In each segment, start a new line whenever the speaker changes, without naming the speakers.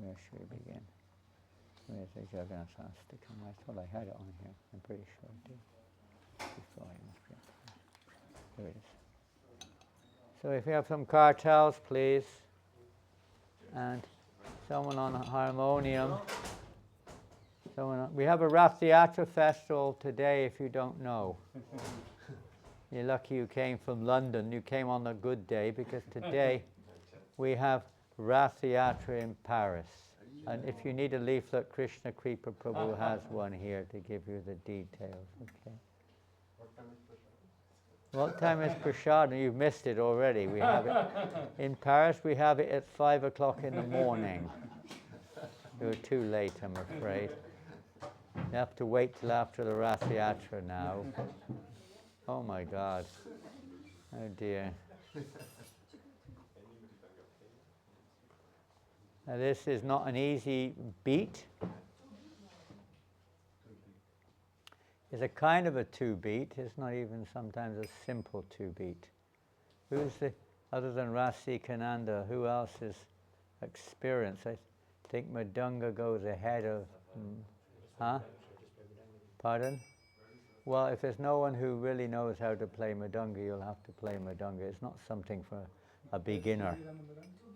Where should we begin? Where's the jaganathastakam? I thought I had it on here. I'm pretty sure I did. Before I must be. There it is. So if you have some cartels, please, and someone on harmonium. We have a Ratha Yatra festival today, if you don't know. You're lucky you came from London. You came on a good day, because today we have Ratha Yatra in Paris. And if you need a leaflet, Krishna Kripa Prabhu has one here to give you the details. Okay. What time is Prashad? You've missed it already. We have it in Paris. We have it at 5 o'clock in the morning. You're too late, I'm afraid. You have to wait till after the Ratha Yatra now. Oh my God. Oh dear. Now this is not an easy beat. It's a kind of a two-beat. It's not even sometimes a simple two-beat. Other than Rasikananda, who else is experienced? I think Madunga goes ahead of... Huh? Pardon? Well, if there's no one who really knows how to play Madunga, you'll have to play Madunga. It's not something for a beginner.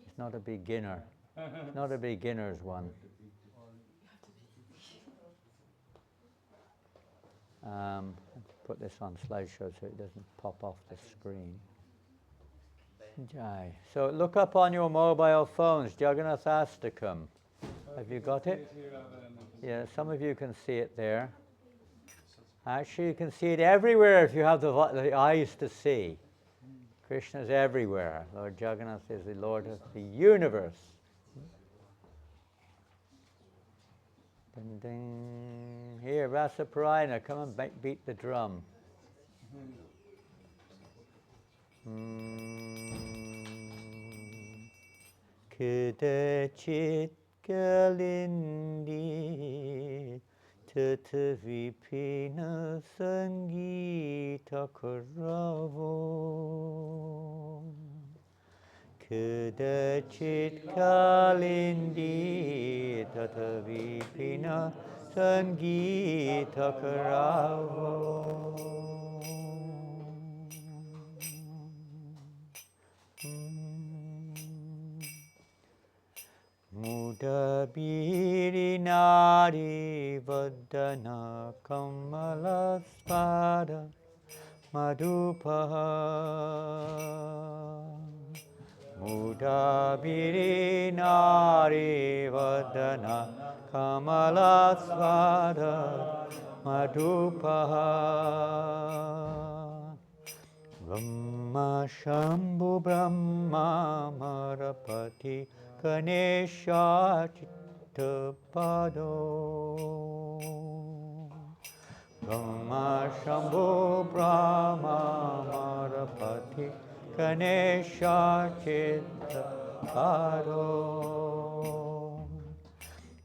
It's not a beginner. It's not a beginner's one. Put this on slideshow so it doesn't pop off the screen. Jai. So look up on your mobile phones, Jaganathastakam. Have you got it? Yeah, some of you can see it there. Actually, you can see it everywhere if you have the eyes to see. Krishna's everywhere. Lord Jagannath is the Lord of the universe. Ding, ding. Here, Rasaparayana, come and beat the drum. Kudachit kalindi tatavipina sangita karavo. Kudachit kalindi tatavipina sangita karavo. Mudabiri nari vadana kamalaspada madhupaha. Mudabiri nari vadana kamalaspada madhupaha. Brahma Shambhu Brahma Marapati Ganesha Chittapado. Brahma Shambhu Brahma Marapati Ganesha Chittapado.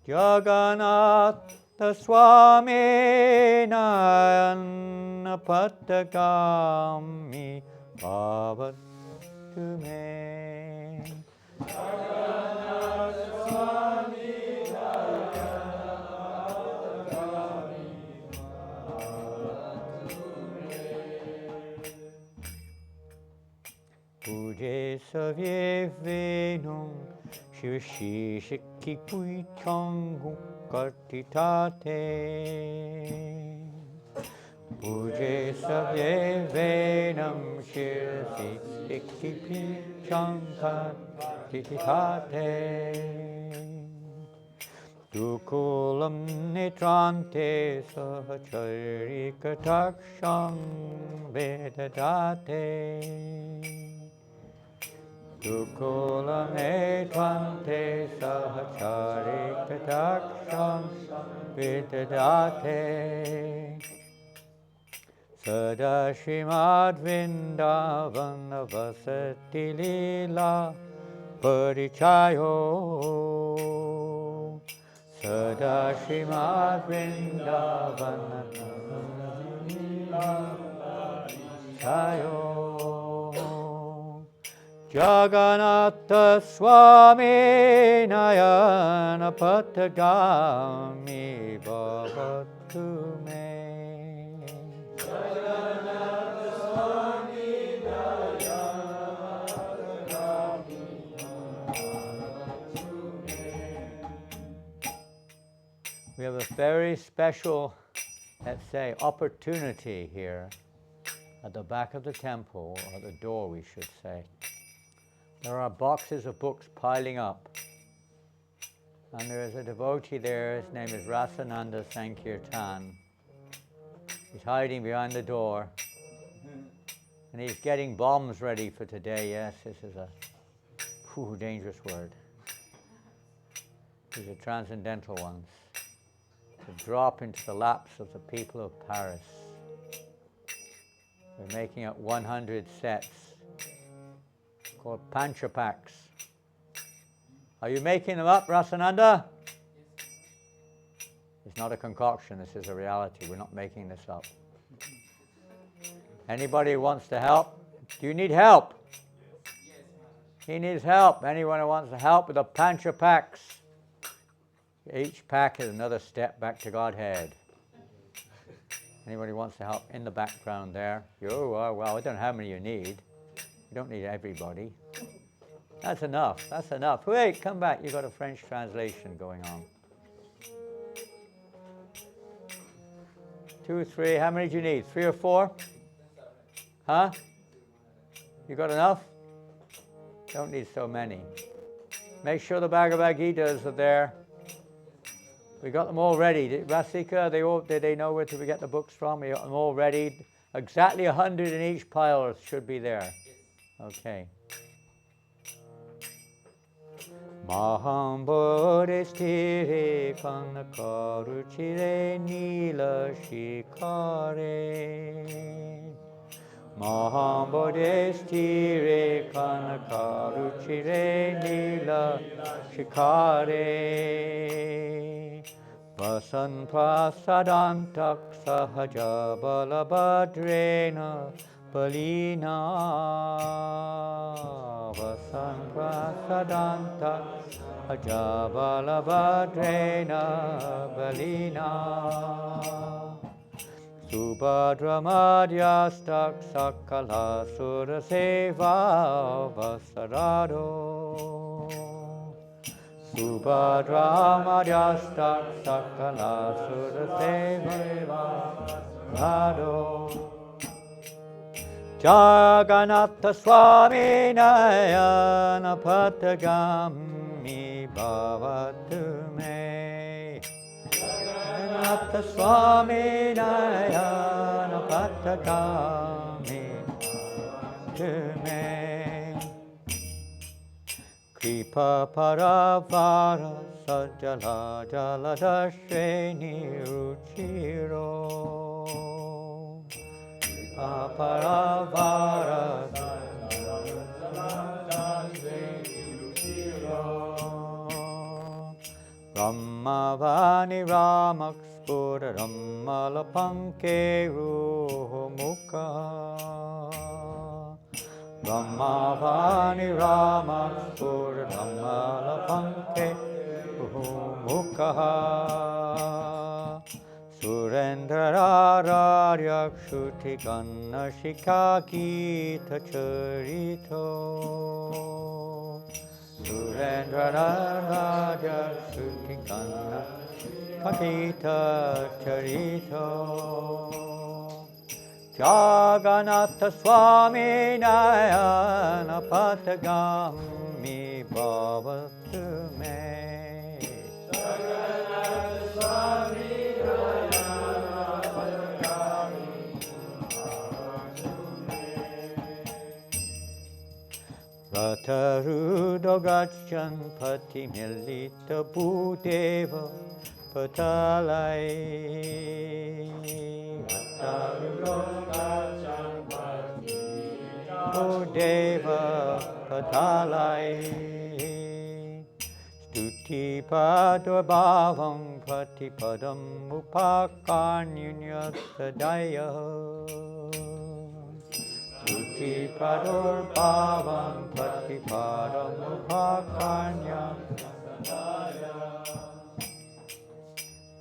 Jaganathaswami Nayanapatagami Bhavatu me. Jaganathaswami Nayanapatagami Bhavatu me. Puje savye venum Shivashi Shikki Puichangu Kartitate. Puje Savye Venam Shivashi Shikki Puichangu Kartitate. Dukulam Netrante Sahachari Kataksham Vedadate. Dukulam etvante sahachari kataksham vidadate. Sada Shrimad Vrindavan vasati lila parichayo. Sada Shrimad Vrindavan vasati lila parichayo. Jaganathastakam Nayana Patagami Bhavatu Me. We have a very special, let's say, opportunity here at the back of the temple, or the door we should say. There are boxes of books piling up. And there is a devotee there, his name is Ratha Sankirtan. He's hiding behind the door. And he's getting bombs ready for today. Yes, this is a dangerous word. These are transcendental ones. To drop into the laps of the people of Paris. We're making up 100 sets called Panchapaks. Are you making them up, Rasananda? It's not a concoction, this is a reality. We're not making this up. Anybody who wants to help? Do you need help? He needs help. Anyone who wants to help with the Panchapaks? Each pack is another step back to Godhead. Anybody who wants to help in the background there? You are, well, I don't know how many you need. You don't need everybody. That's enough. That's enough. Wait, come back. You've got a French translation going on. 2, 3. How many do you need? 3 or 4? Huh? You got enough? Don't need so many. Make sure the Bhagavad Gitas are there. We got them all ready. Rasika, did they know where to get the books from? We got them all ready. Exactly 100 in each pile should be there. Okay. Mahambodhistire kanakaruchire nila shikare. Mahambodhistire kanakaruchire nila shikare. Vasan prasadantak sahaja balabhadrena balina. Vasan prasadantak sahaja balabhadrena balina. Subhadra madhyastak sakala suraseva vasarado. Subhadra madhyastak sakala suraseva vasarado. Jaganathastakam Nayana Patagami Bhavatu Me. Jaganathastakam Nayana Patagami Bhavatu Me. Kripa paravara sajala jaladasheni ruchiro. Kripa paravara sajala jaladasheni ruchiro. Ramavani ramakspura ramalapanke ruhumukha. Ramavani ramakspura ramalapanke ruhumukha. Surendrararyakshuti ganashika gita charito. Surendrararyakshuti ganashika gita charito. Jaganathastakam Nayana Patagami Bhavatu Me. Jaganathastakam Nayana Patagami Bhavatu Me. Ratarudo gachan patimilita bhudeva patalai. Ratarudo gachan patimilita bhudeva patalai. Stuti padvabhavam patipadam upakanyunyasadaya. Suci pradur bhavam patipadam upakanyam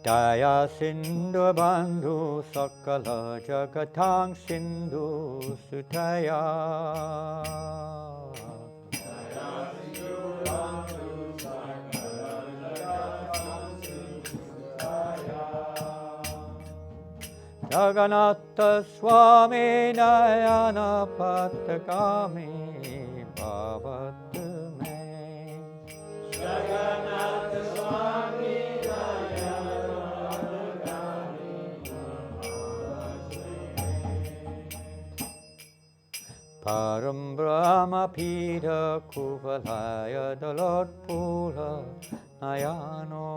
Daya Sindhu Bandhu Sakala Jagatang Sindhu Sutaya Jaganatha Swami Nayana Patagami Bhavatu Me Jaganatha Swami Param Brahma Pita Kuvalaya Dalot Pula Nayano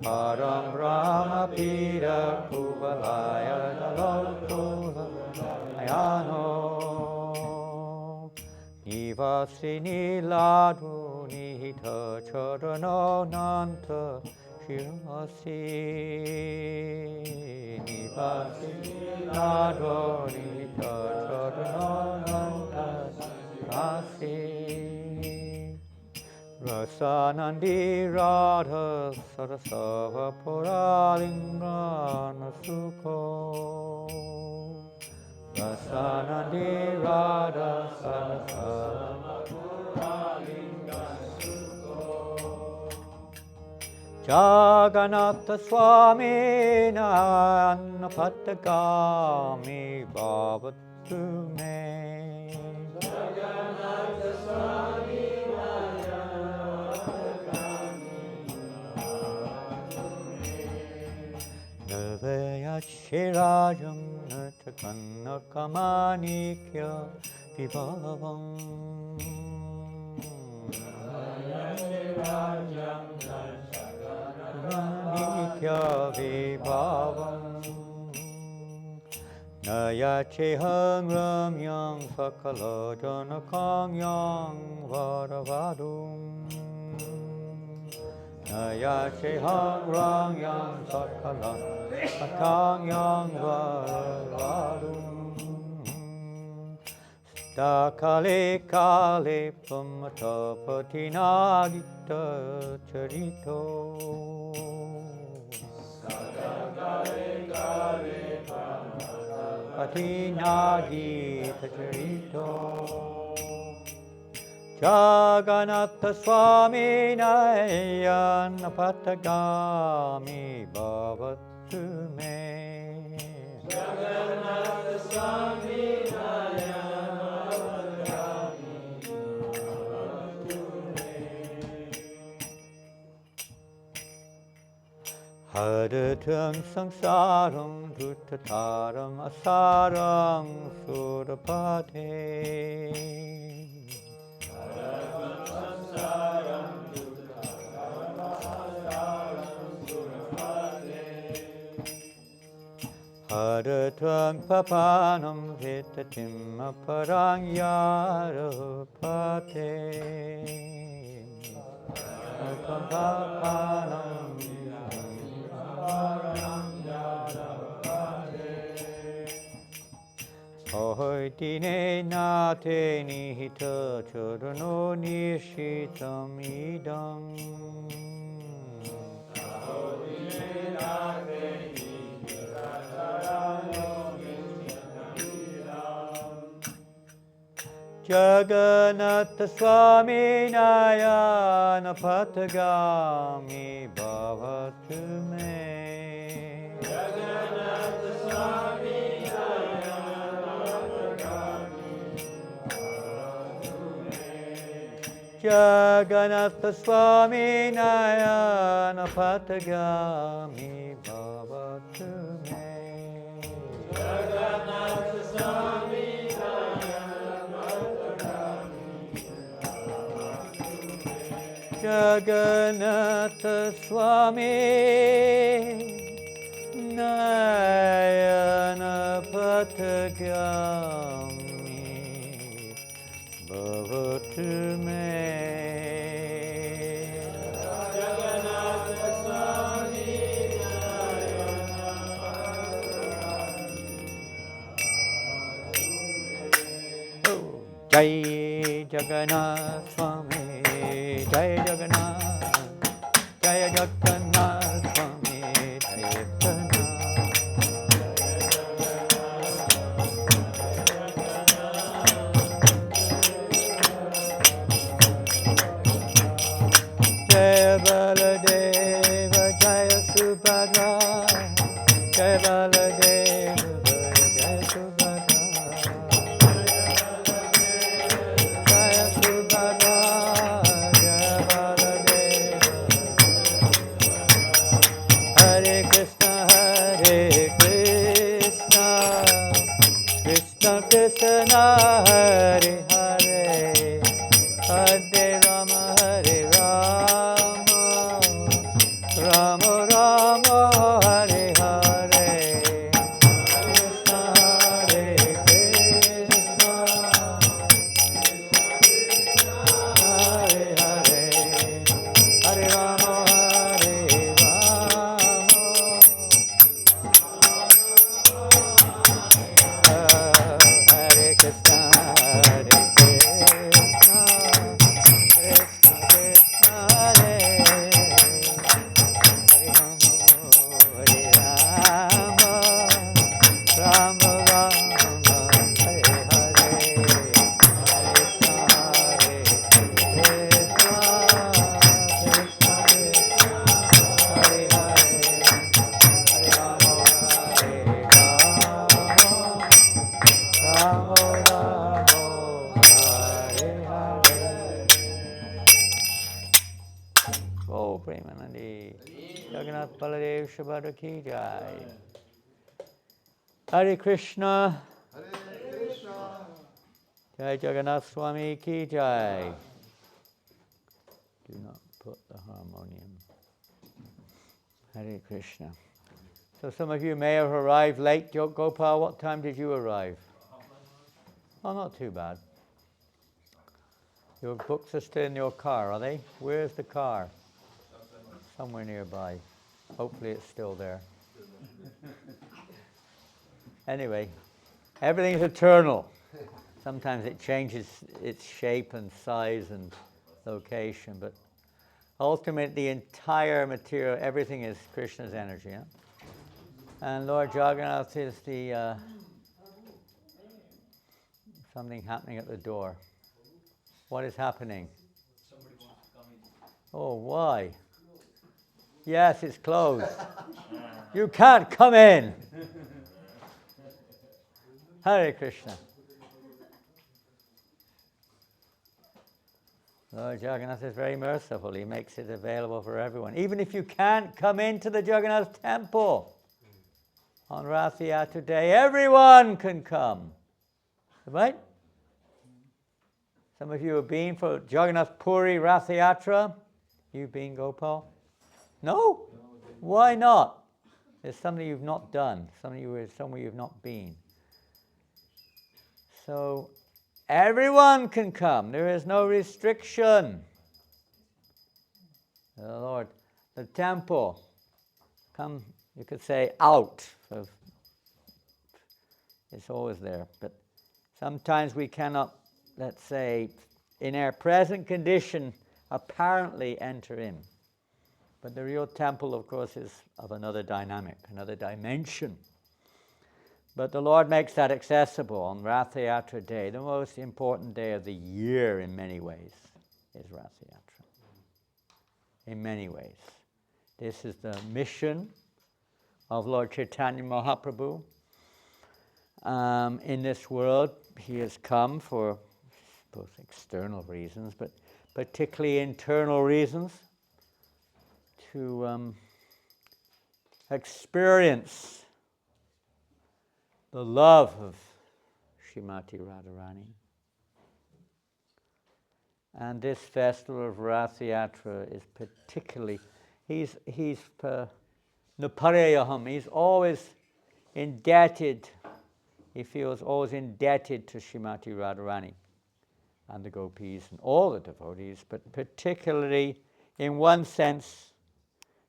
Param Brahma Pita Kuvalaya Dalot Pula Nayano Nivasini Ladru Nihita Charano Nanta Shirasi Nivasini Ladru Nihita Charano Nanta Shirasi Rasanandi Radha Sarasava Puralingana Sukho Rasanandi Radha Sarasava Puralingana Sukho Jagannatha Swami Nayana Patagami Bhavatu Me Jagannatha Swami Navayachirajam Natakanna Kamanikya Vibhavam Navayachirajam Natakanna Kamanikya Vibhavam Nayachihang Ramyang Sakala Janakang Yang Varavadum Nayachihang Rangyang Sakalang Atang Yang Varavadum Stakale Kale Pamatapati Nagita Charito Stakale Kale Pamatapati Nagita Charito Jagannatha Swami Nayana Patagami Bhavatu Me Jagannatha Swami Nayana Patagami Bhavatu Me Hadatam Samsaram Dhutataram Asaram Surapate Hadatam papanam vitatim aparang yarapate Hadatam papanam vitatim aparang yarapate Ahoitine nate nihita churano nishitam idam Ahoitine nate Jagannatha Swami Nayana Patagami Bhavatu Me Jagannatha Swami Nayana Patagami Bhavatu Me Jagannatha Swami Nayana Patagami Bhavatu Me Jagannatha Swami Jagannatha Swami Nayana Patagami Bhavatu Me Jagannatha Swami Nayana Patagami Jai Jagannath Swami, Jai Jagannath, Jai Jagannath Swami, Jai Jagannath. Jai Baladeva, Jai Subhadra, Jai Baladeva, Jai Subhadra, Jai Subhadra, Jai Baladeva. Hare Krishna, Krishna Krishna, Hare Hare, Hare Rama, Hare Rama, Rama Rama, Hare Hare, Krishna Hare Krishna, Hare Hare, Hare Rama, Hare Rama, Hare Krishna, Hare Krishna, Krishna Krishna, Hare Hare Rama, Hare Rama, Rama Rama, Hare Hare, Krishna Hare Krishna, Krishna Krishna, Hare Hare, Hare Rama, Hare Rama, Ramo Ramo, Hare Hare. Oh, Premanandi. Jagannath Baladev Shabada ki jai. Hare Krishna. Jai Jagannath Swami ki jai. Do not put the harmonium. Hare Krishna. So some of you may have arrived late. Gopal, what time did you arrive? Oh, not too bad. Your books are still in your car, are they? Where's the car? Somewhere nearby. Hopefully it's still there. Anyway, everything is eternal. Sometimes it changes its shape and size and location, but ultimately the entire material, everything is Krishna's energy. Yeah? And Lord Jagannath is the something happening at the door. What is happening?
Somebody wants to come in.
Oh, why? Yes, it's closed. You can't come in. Hare Krishna. Lord Jagannath is very merciful. He makes it available for everyone. Even if you can't come into the Jagannath temple on Ratha Yatra day, everyone can come. Right? Some of you have been for Jagannath Puri Ratha Yatra. You've been, Gopal? No? Why not? There's something you've not done. Somewhere you've not been. So everyone can come. There is no restriction. The Lord, the temple, come, you could say, out. It's always there. But sometimes we cannot, let's say, in our present condition, apparently enter in. But the real temple, of course, is of another dynamic, another dimension. But the Lord makes that accessible on Ratha Yatra day, the most important day of the year in many ways, is Ratha Yatra. In many ways. This is the mission of Lord Chaitanya Mahaprabhu. In this world, he has come for both external reasons, but particularly internal reasons, to experience the love of Srimati Radharani. And this festival of Ratha Yatra is particularly, he's Naparayaham, he's always indebted, he feels always indebted to Srimati Radharani and the gopis and all the devotees, but particularly in one sense,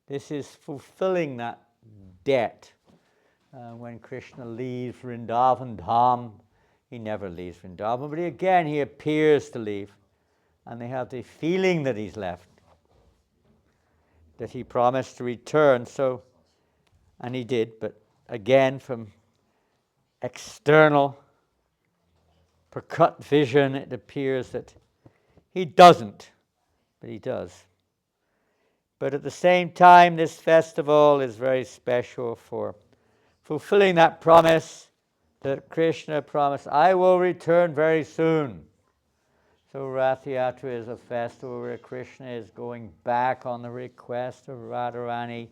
this is fulfilling that debt. When Krishna leaves Vrindavan Dham, He never leaves Vrindavan, but again he appears to leave. And they have the feeling that he's left, that he promised to return. So, and he did, but again from external Prakat vision, it appears that he doesn't, but he does. But at the same time, this festival is very special for fulfilling that promise that Krishna promised, I will return very soon. So Ratha Yatra is a festival where Krishna is going back on the request of Radharani.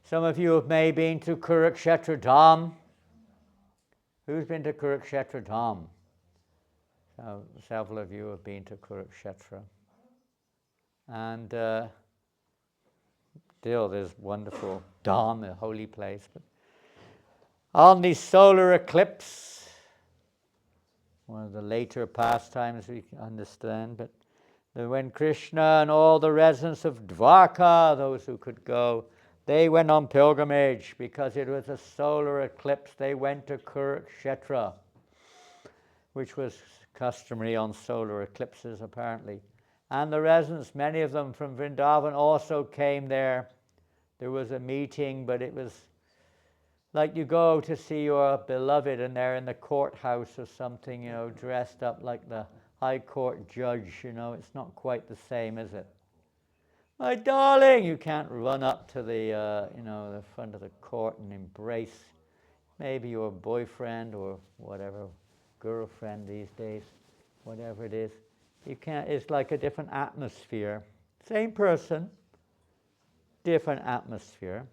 Some of you have maybe been to Kurukshetra Dham. Who's been to Kurukshetra Dham? Several of you have been to Kurukshetra. And still there's wonderful Dham, a holy place. But on the solar eclipse, one of the later pastimes we understand, but when Krishna and all the residents of Dwarka, those who could go, they went on pilgrimage because it was a solar eclipse. They went to Kurukshetra, which was customary on solar eclipses apparently. And the residents, many of them from Vrindavan, also came there. There was a meeting, but it was like you go to see your beloved and they're in the courthouse or something, dressed up like the high court judge, it's not quite the same, is it? My darling, you can't run up to the, the front of the court and embrace maybe your boyfriend or whatever, girlfriend these days, whatever it is. You can't, it's like a different atmosphere. Same person, different atmosphere.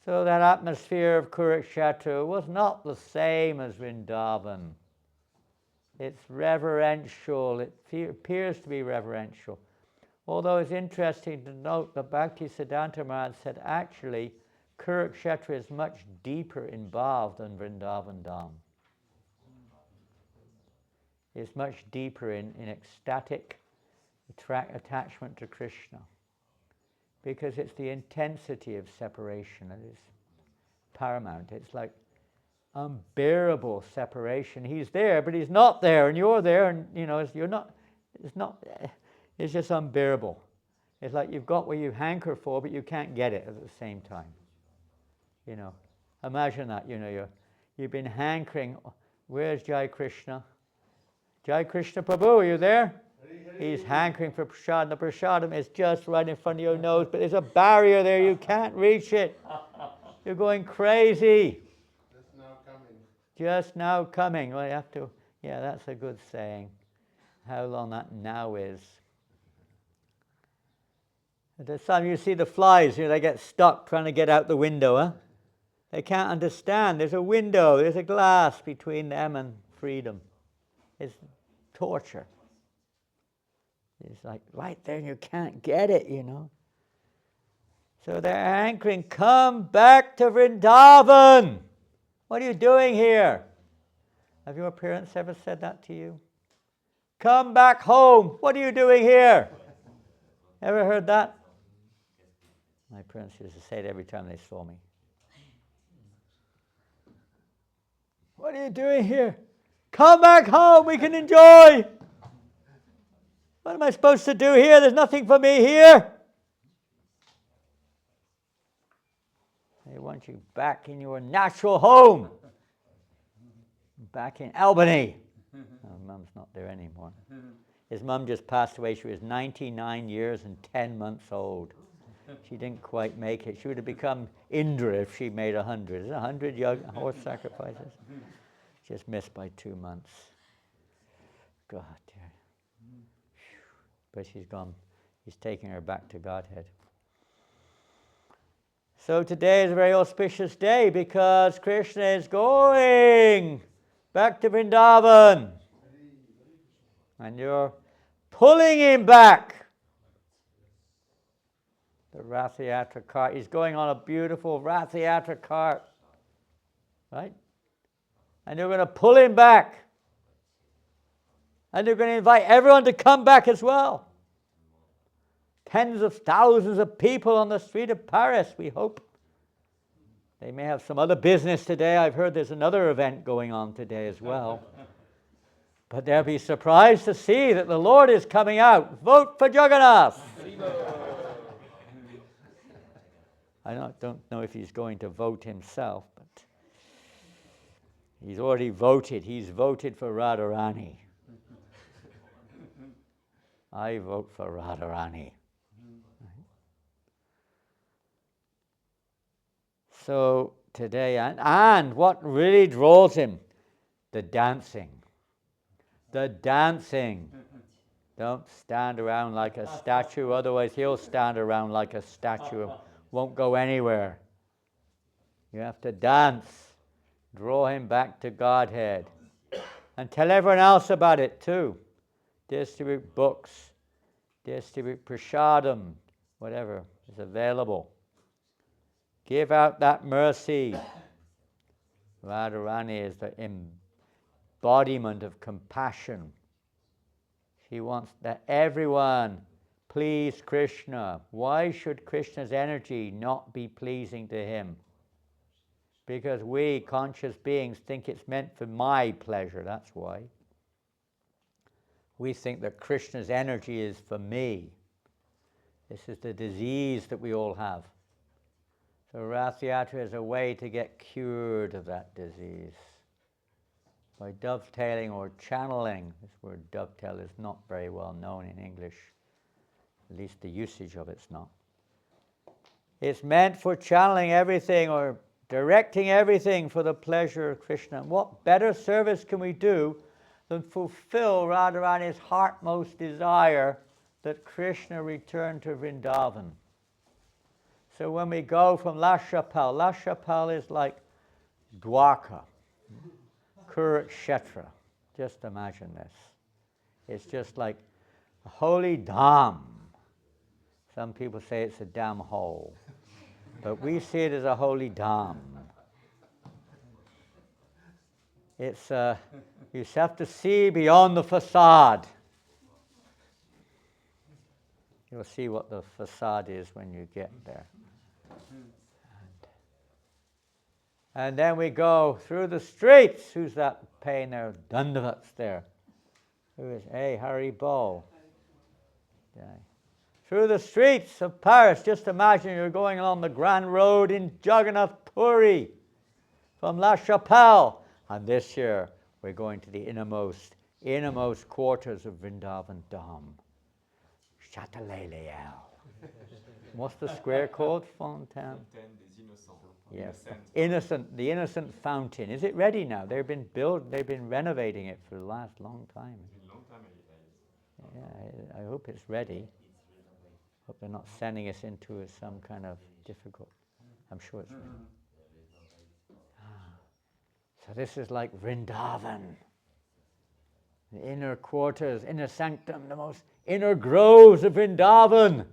So that atmosphere of Kurukshetra was not the same as Vrindavan. It's reverential, it appears to be reverential. Although it's interesting to note that Bhaktisiddhanta Maharaj said actually Kurukshetra is much deeper in bhav than Vrindavan Dham. It's much deeper in ecstatic attachment to Krishna. Because it's the intensity of separation that is paramount. It's like unbearable separation. He's there, but he's not there, and you're there, and you're not. It's just unbearable. It's like you've got what you hanker for, but you can't get it at the same time. Imagine that. You've been hankering. Where's Jai Krishna? Jai Krishna Prabhu, are you there? He's hankering for prasad. The prasadam is just right in front of your nose, but there's a barrier there. You can't reach it. You're going crazy.
Just now coming.
Just now coming. Well, you have to. Yeah, that's a good saying. How long that now is. At the time you see the flies, they get stuck trying to get out the window. Huh? They can't understand. There's a window. There's a glass between them and freedom. It's torture. It's like right there and you can't get it, So they're anchoring, come back to Vrindavan. What are you doing here? Have your parents ever said that to you? Come back home. What are you doing here? Ever heard that? My parents used to say it every time they saw me. What are you doing here? Come back home. We can enjoy. What am I supposed to do here? There's nothing for me here. They want you back in your natural home. Back in Albany. Oh, Mum's not there anymore. His mum just passed away. She was 99 years and 10 months old. She didn't quite make it. She would have become Indra if she made 100. Is it 100 horse sacrifices? Just missed by 2 months. God, dear. But she's gone. He's taking her back to Godhead. So today is a very auspicious day because Krishna is going back to Vrindavan. And you're pulling him back. The Ratha Yatra cart. He's going on a beautiful Ratha Yatra cart. Right? And you're going to pull him back. And you're going to invite everyone to come back as well. Tens of thousands of people on the street of Paris, we hope. They may have some other business today. I've heard there's another event going on today as well. But they'll be surprised to see that the Lord is coming out. Vote for Jagannath. I don't know if he's going to vote himself, but he's already voted. He's voted for Radharani. I vote for Radharani. So today, and what really draws him? The dancing. The dancing. Don't stand around like a statue, otherwise he'll stand around like a statue and won't go anywhere. You have to dance. Draw him back to Godhead. And tell everyone else about it too. Distribute books. Distribute prasadam. Whatever is available. Give out that mercy. Radharani is the embodiment of compassion. She wants that everyone please Krishna. Why should Krishna's energy not be pleasing to him? Because we, conscious beings, think it's meant for my pleasure, that's why. We think that Krishna's energy is for me. This is the disease that we all have. So Ratha Yatra is a way to get cured of that disease. By dovetailing or channeling. This word dovetail is not very well known in English. At least the usage of it's not. It's meant for channeling everything or directing everything for the pleasure of Krishna. And what better service can we do than fulfill Radharani's heartmost desire that Krishna return to Vrindavan? So when we go from La Chapelle is like Dwarka, Kurukshetra. Just imagine this. It's just like a holy dham. Some people say it's a damn hole, but we see it as a holy dham. It's you just have to see beyond the facade. You'll see what the facade is when you get there. And then we go through the streets. Who's that paying their dandavats there? Who is? Hey, Hari Bol. Yeah. Through the streets of Paris. Just imagine you're going along the Grand Road in Jagannath Puri from La Chapelle. And this year we're going to the innermost quarters of Vrindavan Dham. Châtelet-Léal. What's the square called? Fontaine des Innocents. Yes, the innocent fountain. Is it ready now? They've been renovating it for the last long time. Yeah, I hope it's ready. Hope they're not sending us into some kind of difficult. I'm sure it's ready. So this is like Vrindavan. The inner quarters, inner sanctum, the most inner groves of Vrindavan.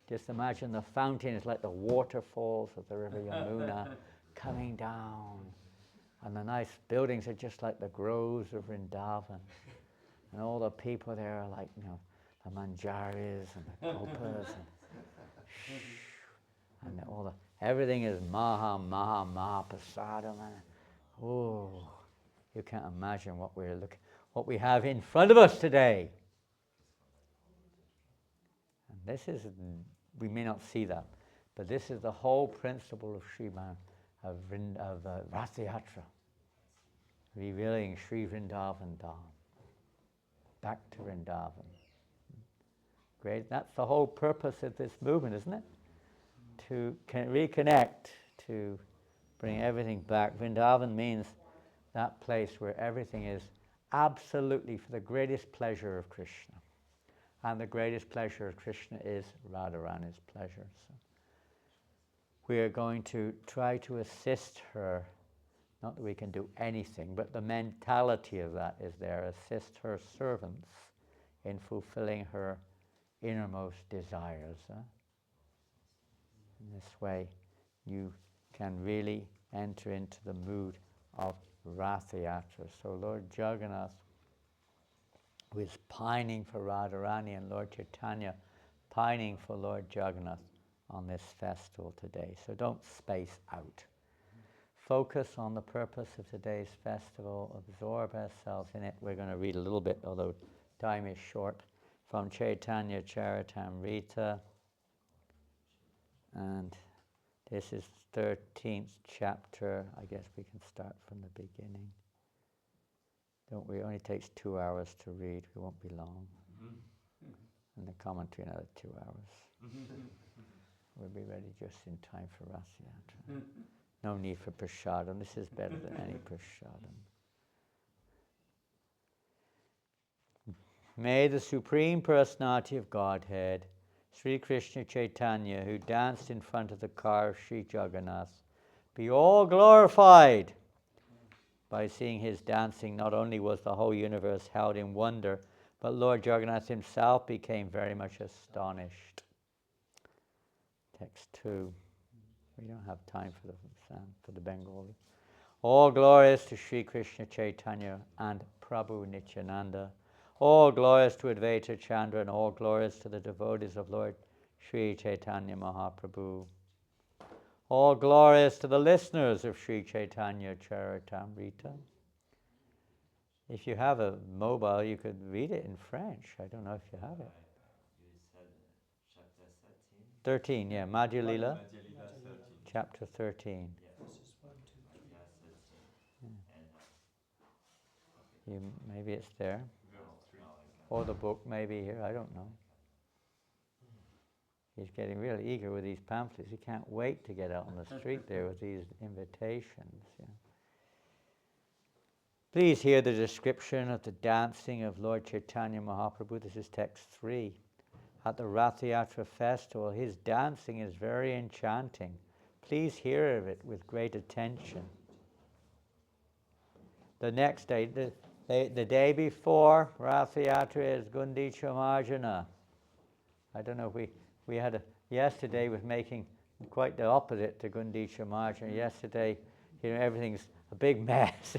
Just imagine the fountain is like the waterfalls of the river Yamuna coming down. And the nice buildings are just like the groves of Vrindavan. And all the people there are like, the manjaris and the gopas and everything is maha prasadam. Oh, you can't imagine what we have in front of us today. And this is, we may not see that, but this is the whole principle of Ratha Yatra, revealing Sri Vrindavan Dham, back to Vrindavan. Great, that's the whole purpose of this movement, isn't it? To reconnect, to bring everything back. Vrindavan means that place where everything is absolutely for the greatest pleasure of Krishna. And the greatest pleasure of Krishna is Radharani's pleasure. So we are going to try to assist her, not that we can do anything, but the mentality of that is there, assist her servants in fulfilling her innermost desires. In this way, you can really enter into the mood of Ratha Yatra. So Lord Jagannath was pining for Radharani, and Lord Chaitanya pining for Lord Jagannath on this festival today. So don't space out. focus on the purpose of today's festival, absorb ourselves in it. We're going to read a little bit, although time is short, from Chaitanya Charitamrita. And this is 13th chapter. I guess we can start from the beginning. Don't we? It only takes 2 hours to read. We won't be long. And the commentary another 2 hours. We'll be ready just in time for Ratha Yatra. No need for prasadam. This is better than any prasadam. May the Supreme Personality of Godhead, Sri Krishna Chaitanya, who danced in front of the car of Sri Jagannath, be all glorified. By seeing his dancing, not only was the whole universe held in wonder, but Lord Jagannath himself became very much astonished. Text 2. We don't have time for the Bengali. All glories to Sri Krishna Chaitanya and Prabhu Nityananda. All glories to Advaita Chandra, and all glories to the devotees of Lord Sri Chaitanya Mahaprabhu. All glories to the listeners of Sri Chaitanya Charitamrita. If you have a mobile, you could read it in French. I don't know if you have it.
You said chapter
13,
13.
yeah, Madhya Lila,
Madhya Lila 13.
chapter 13.
Yeah.
Verses 1, 2, 3.
Yeah, 13.
And maybe it's there.
Verse 3.
Or the book maybe here, I don't know. He's getting really eager with these pamphlets. He can't wait to get out on the street there with these invitations. Yeah. Please hear the description of the dancing of Lord Chaitanya Mahaprabhu. This is text 3. At the Ratha Yatra festival, his dancing is very enchanting. Please hear of it with great attention. The next day, the day before Ratha Yatra is Gundicha Marjana. I don't know if we had yesterday was making quite the opposite to Gundicha Marjana. Yesterday, everything's a big mess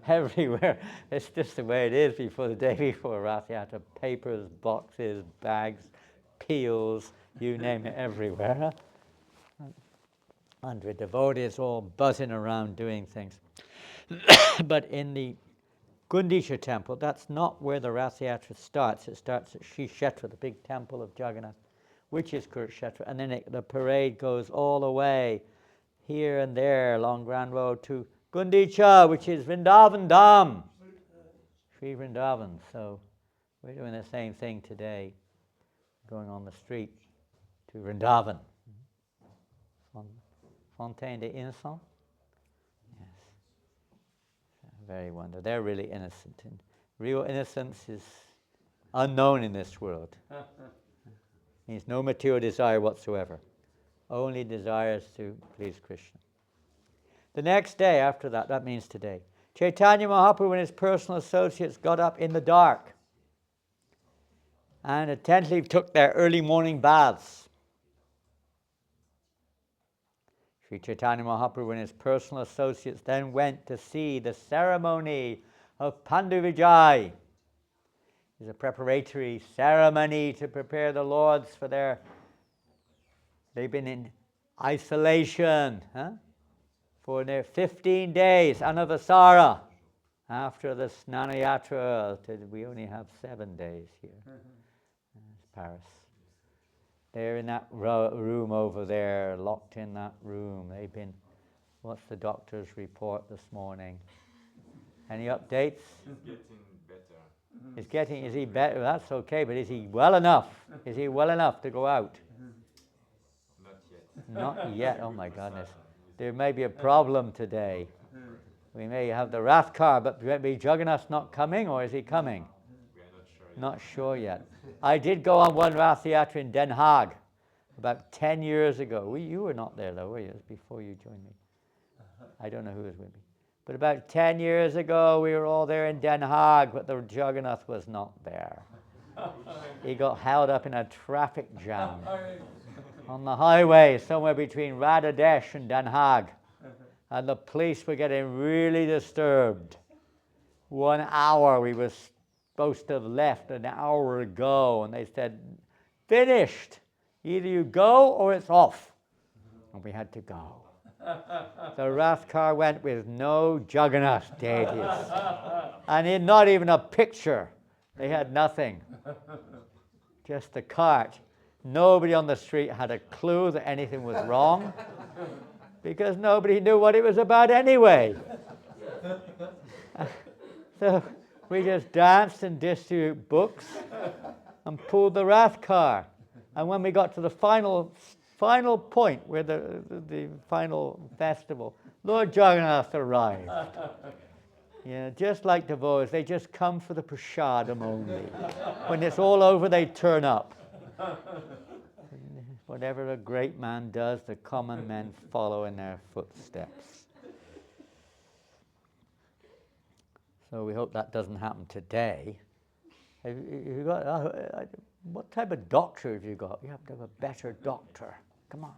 everywhere. It's just the way it is before the day before Ratha Yatra. Papers, boxes, bags, peels, you name it, everywhere. And with devotees all buzzing around doing things. But in the Gundicha temple, that's not where the Ratha Yatra starts. It starts at Sri Kshetra, the big temple of Jagannath, which is Kurukshetra. And then the parade goes all the way here and there along Grand Road to Gundicha, which is Vrindavan Dham, Sri Vrindavan. So we're doing the same thing today, going on the street to Vrindavan. Fontaine de Innocence? Yes. Very wonderful. They're really innocent. And real innocence is unknown in this world. Means no material desire whatsoever. Only desires to please Krishna. The next day after that, that means today, Chaitanya Mahaprabhu and his personal associates got up in the dark and attentively took their early morning baths. Sri Chaitanya Mahaprabhu and his personal associates then went to see the ceremony of Pandu Vijay. It's a preparatory ceremony to prepare the lords for they've been in isolation for their 15 days, Anavasara. After the Snana Yatra, we only have 7 days here. It's Paris. They're in that room over there, locked in that room. They've been, what's the doctor's report this morning? Any updates?
He's getting better.
Is he better? That's okay, but is he well enough? Is he well enough to go out?
Not yet.
Not yet, oh my goodness. There may be a problem today. We may have the Rath car, but maybe Jagannath's not coming, or is he coming?
We are not sure yet.
Not sure yet. I did go on one Ratha Yatra in Den Haag about 10 years ago. You were not there though, were you? It was before you joined me. I don't know who was with me. But about 10 years ago, we were all there in Den Haag, but the Jagannath was not there. He got held up in a traffic jam on the highway somewhere between Radhadesh and Den Haag. And the police were getting really disturbed. 1 hour, we were supposed to have left an hour ago, and they said, finished. Either you go or it's off. And we had to go. The Rath car went with no Jagannath deities. And not even a picture. They had nothing. Just the cart. Nobody on the street had a clue that anything was wrong, because nobody knew what it was about anyway. So we just danced and distributed books and pulled the Rath car. And when we got to the final point, where the final festival, Lord Jagannath arrived. Yeah, just like devotees, they just come for the prasadam only. When it's all over, they turn up. Whatever a great man does, the common men follow in their footsteps. So we hope that doesn't happen today. Have you got, what type of doctor have you got? You have to have a better doctor. Come on,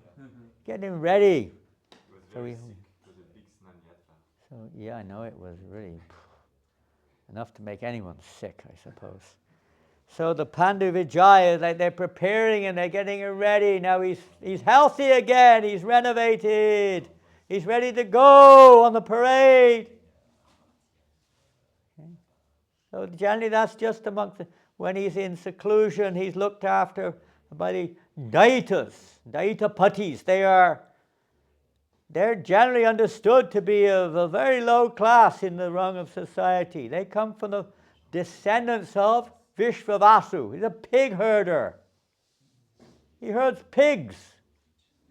get him ready.
It was very sick. It was a big Snan Yatra.
So yeah, I know it was really enough to make anyone sick, I suppose. So the Pandu Vijaya, they're preparing and they're getting him ready. Now he's healthy again. He's renovated. He's ready to go on the parade. Okay. So generally that's just amongst when he's in seclusion. He's looked after by the Daitas, Daitapatis. They're generally understood to be of a very low class in the rung of society. They come from the descendants of Vishvavasu. He's a pig herder. He herds pigs.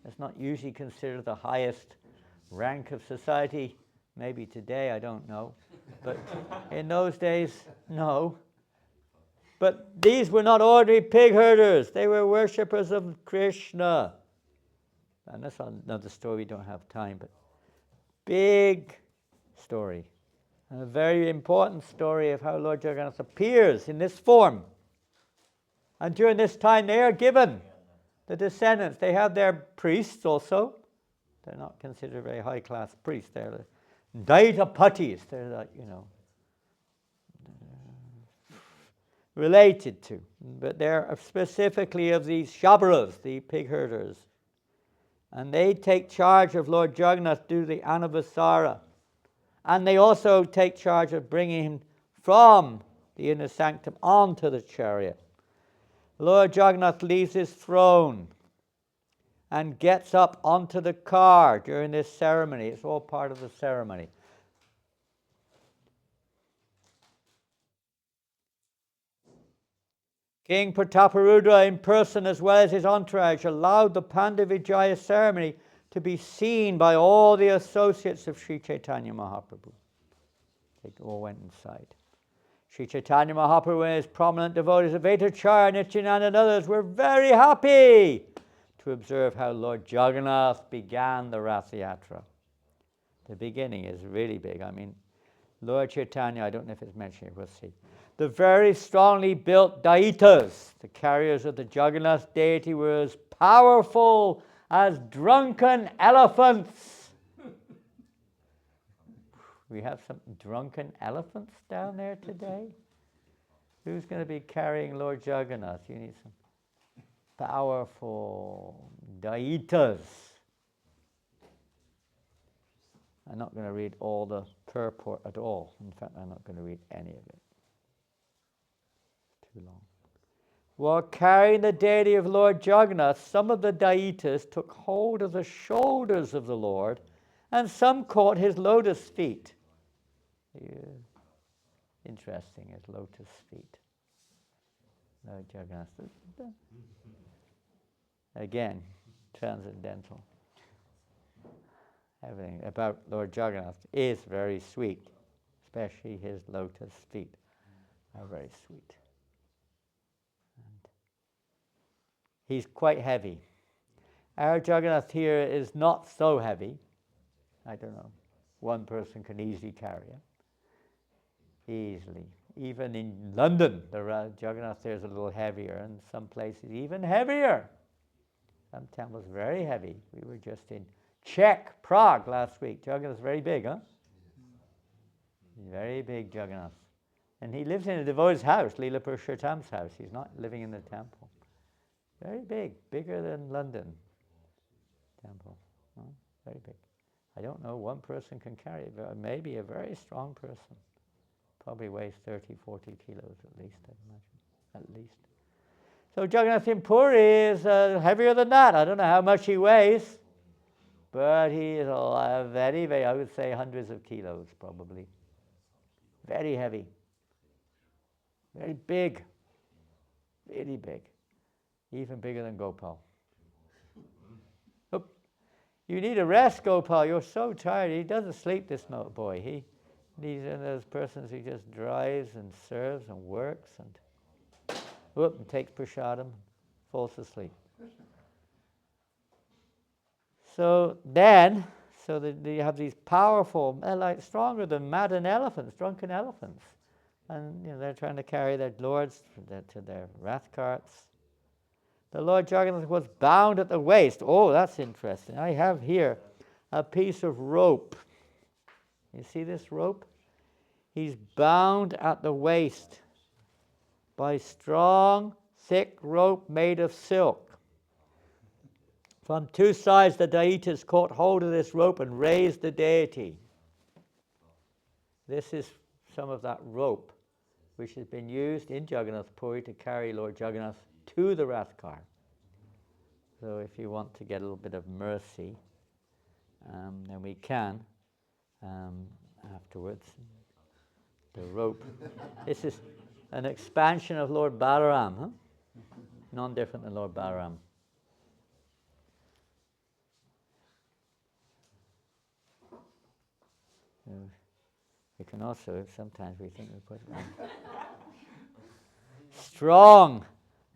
That's not usually considered the highest rank of society. Maybe today, I don't know. But in those days, no. But these were not ordinary pig herders. They were worshippers of Krishna. And that's another story, we don't have time, but big story. And a very important story of how Lord Jagannath appears in this form. And during this time they are given, the descendants, they have their priests also. They're not considered very high-class priests. They're the Daitapatis. They're like, related to. But they're specifically of these Shabras, the pig herders. And they take charge of Lord Jagannath, do the Anavasara. And they also take charge of bringing him from the inner sanctum onto the chariot. Lord Jagannath leaves his throne and gets up onto the car during this ceremony. It's all part of the ceremony. King Prataparudra in person, as well as his entourage, allowed the Pandavijaya ceremony to be seen by all the associates of Sri Chaitanya Mahaprabhu. They all went inside. Sri Chaitanya Mahaprabhu and his prominent devotees of Vetachara, Nityananda and others were very happy to observe how Lord Jagannath began the Ratha Yatra. The beginning is really big. I mean, Lord Chaitanya, I don't know if it's mentioned here, we'll see. The very strongly built Daitas, the carriers of the Jagannath deity, were as powerful as drunken elephants. We have some drunken elephants down there today. Who's going to be carrying Lord Jagannath? You need some powerful Daitas. I'm not going to read all the purport at all. In fact, I'm not going to read any of it. It's too long. While carrying the deity of Lord Jagannath, some of the Daitas took hold of the shoulders of the Lord, and some caught his lotus feet. Interesting, his lotus feet. Lord Jagannath. Again, transcendental. Everything about Lord Jagannath is very sweet, especially his lotus feet are very sweet. And he's quite heavy. Our Jagannath here is not so heavy. I don't know. One person can easily carry him. Easily. Even in London, the Jagannath there is a little heavier, and some places even heavier. Some temples very heavy. We were just in Czech, Prague last week. Jagannath is very big, huh? Very big Jagannath. And he lives in a devotee's house, Leela Purushottam's house. He's not living in the temple. Very big, bigger than London temple. Huh? Very big. I don't know, one person can carry it, but maybe a very strong person. Probably weighs 30, 40 kilos at least, I'd imagine, at least. So Jagannath Puri is heavier than that. I don't know how much he weighs, but he is very, very, I would say hundreds of kilos probably. Very heavy. Very big. Really big. Even bigger than Gopal. Oop. You need a rest, Gopal. You're so tired. He doesn't sleep, this boy. He's one of those persons who just drives and serves and works and takes prasadam, falls asleep. So you have these powerful, like stronger than maddened elephants, drunken elephants. And they're trying to carry their lords to their wrath carts. The Lord Jagannath was bound at the waist. Oh, that's interesting. I have here a piece of rope. You see this rope? He's bound at the waist by strong, thick rope made of silk. From two sides, the Daitas caught hold of this rope and raised the deity. This is some of that rope which has been used in Jagannath Puri to carry Lord Jagannath to the Rath car. So if you want to get a little bit of mercy, then we can afterwards. The rope. This is an expansion of Lord Balaram, huh? None different than Lord Balaram. We can also, sometimes we think we put strong,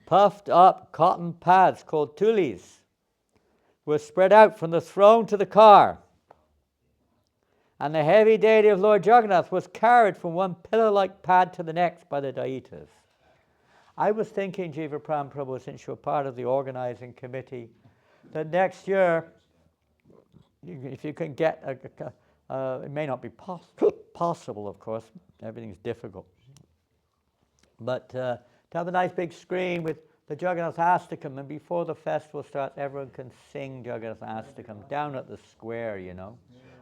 puffed up cotton pads called tulis were spread out from the throne to the car. And the heavy deity of Lord Jagannath was carried from one pillar-like pad to the next by the Daitas. I was thinking, Jiva Pram Prabhu, since you're part of the organizing committee, that next year, if you can get it may not be possible, of course, everything's difficult, but to have a nice big screen with the jaganathastakam, and before the festival starts, everyone can sing jaganathastakam down at the square,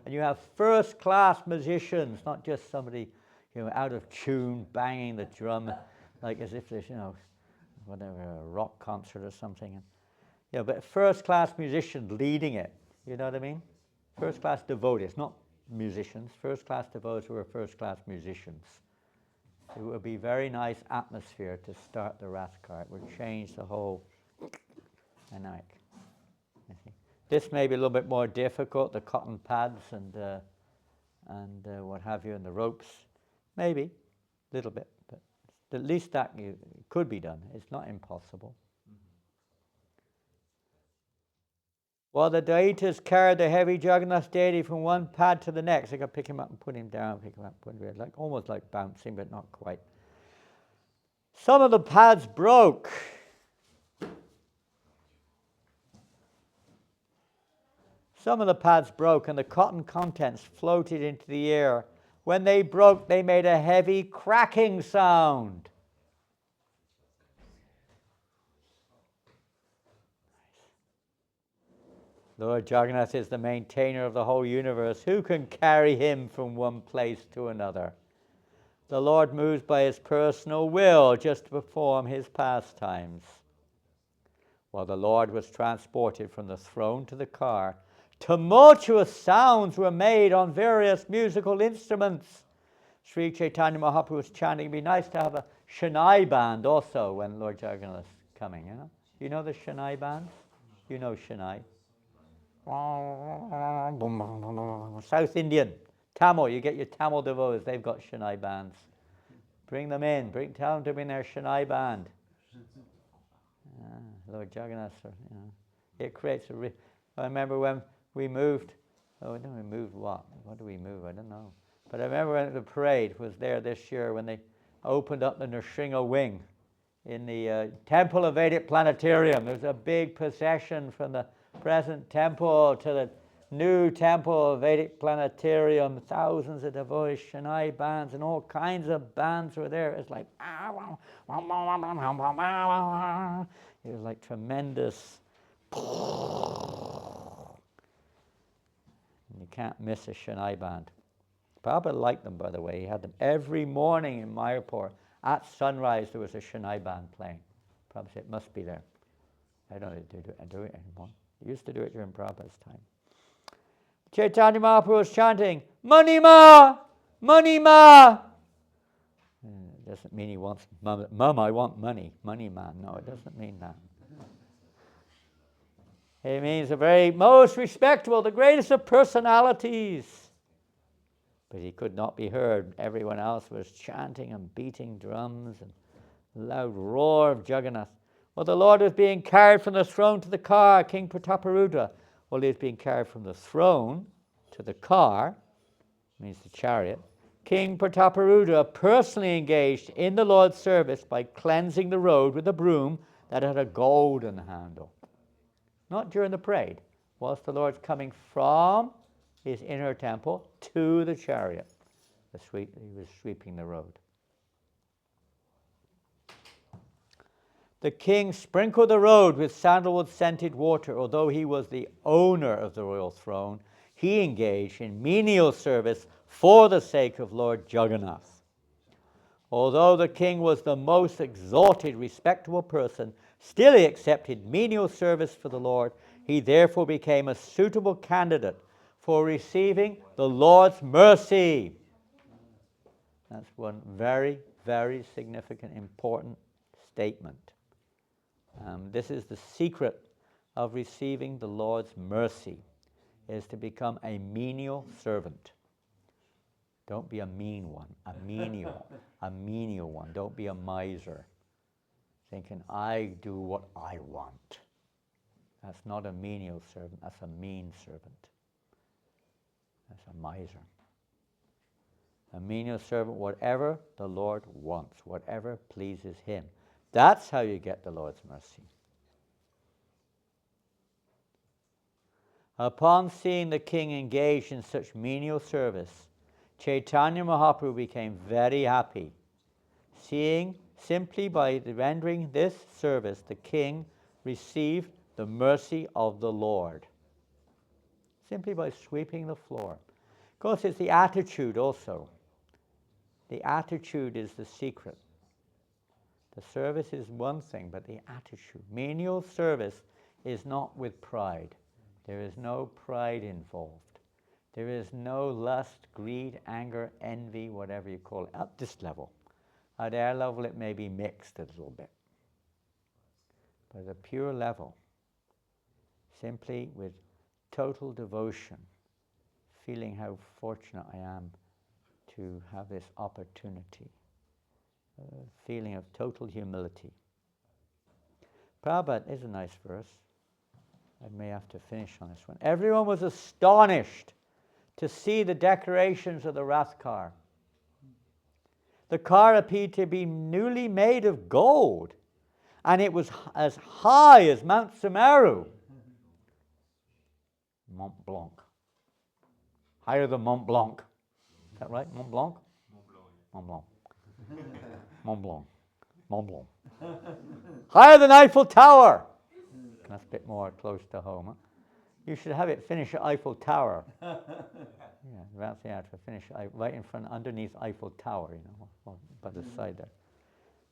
and you have first-class musicians, not just somebody, out of tune, banging the drum, like as if there's, whatever, a rock concert or something, but first-class musicians leading it, you know what I mean? First-class devotees, not musicians, first-class devotees who are first-class musicians. It would be very nice atmosphere to start the Rath car. It would change the whole dynamic. This may be a little bit more difficult, the cotton pads and what have you, and the ropes. Maybe, a little bit, but at least that could be done. It's not impossible. While the Daitas carried the heavy Jagannath deity from one pad to the next, they could pick him up and put him down, pick him up, put him down, almost like bouncing, but not quite. Some of the pads broke. Some of the pads broke and the cotton contents floated into the air. When they broke, they made a heavy cracking sound. Lord Jagannath is the maintainer of the whole universe. Who can carry him from one place to another? The Lord moves by his personal will just to perform his pastimes. While the Lord was transported from the throne to the car, tumultuous sounds were made on various musical instruments. Sri Chaitanya Mahaprabhu was chanting, it'd be nice to have a Shanai band also when Lord Jagannath is coming. You know the Shanai bands? You know Shanai. South Indian, Tamil, you get your Tamil devotees, they've got Shanai bands. Bring them in, tell them to bring their Shanai band. Lord Jagannath, it creates I remember when we moved, what do we move? I don't know. But I remember when the parade was there this year when they opened up the Nrsimha wing in the Temple of Vedic Planetarium. There's a big procession from the present temple to the new temple of Vedic Planetarium. Thousands of devotees, Shanai bands, and all kinds of bands were there. It's like, it was like tremendous You can't miss a Shania band. Prabhupada liked them, by the way. He had them every morning in Mayapur. At sunrise, there was a Shania band playing. Prabhupada said, it must be there. I don't know if they do it anymore. They used to do it during Prabhupada's time. Chaitanya Mahaprabhu was chanting, Money Ma! Money Ma! It doesn't mean he wants, Mum, I want money. Money man. No, it doesn't mean that. It means the very most respectable, the greatest of personalities. But he could not be heard. Everyone else was chanting and beating drums and loud roar of Jagannath. Well, the Lord was being carried from the throne to the car, King Prataparudra. Well, he was being carried from the throne to the car, means the chariot. King Prataparudra personally engaged in the Lord's service by cleansing the road with a broom that had a golden handle. Not during the parade, whilst the Lord's coming from his inner temple to the chariot. He was sweeping the road. The king sprinkled the road with sandalwood-scented water. Although he was the owner of the royal throne, he engaged in menial service for the sake of Lord Jagannath. Although the king was the most exalted, respectable person, still he accepted menial service for the Lord. He therefore became a suitable candidate for receiving the Lord's mercy. That's one very, very significant, important statement. This is the secret of receiving the Lord's mercy, is to become a menial servant. Don't be a mean one, a menial one. Don't be a miser, thinking, I do what I want. That's not a menial servant, that's a mean servant. That's a miser. A menial servant, whatever the Lord wants, whatever pleases him. That's how you get the Lord's mercy. Upon seeing the king engaged in such menial service, Chaitanya Mahaprabhu became very happy. Seeing simply by rendering this service, the king received the mercy of the Lord. Simply by sweeping the floor. Of course, it's the attitude also. The attitude is the secret. The service is one thing, but the attitude. Menial service is not with pride. There is no pride involved. There is no lust, greed, anger, envy, whatever you call it, at this level. At our level, it may be mixed a little bit. But at a pure level, simply with total devotion, feeling how fortunate I am to have this opportunity. Feeling of total humility. Prabhupada is a nice verse. I may have to finish on this one. Everyone was astonished to see the decorations of the Rath car. The car appeared to be newly made of gold, and it was as high as Mount Sumeru. Mont Blanc. Higher than Mont Blanc. Is that right? Mont Blanc? Mont Blanc. Mont Blanc. Mont Blanc. Higher than Eiffel Tower. That's a bit more close to home. Huh? You should have it finish at Eiffel Tower. Yeah, Ratha Yatra, finish right in front, underneath Eiffel Tower, by the side there.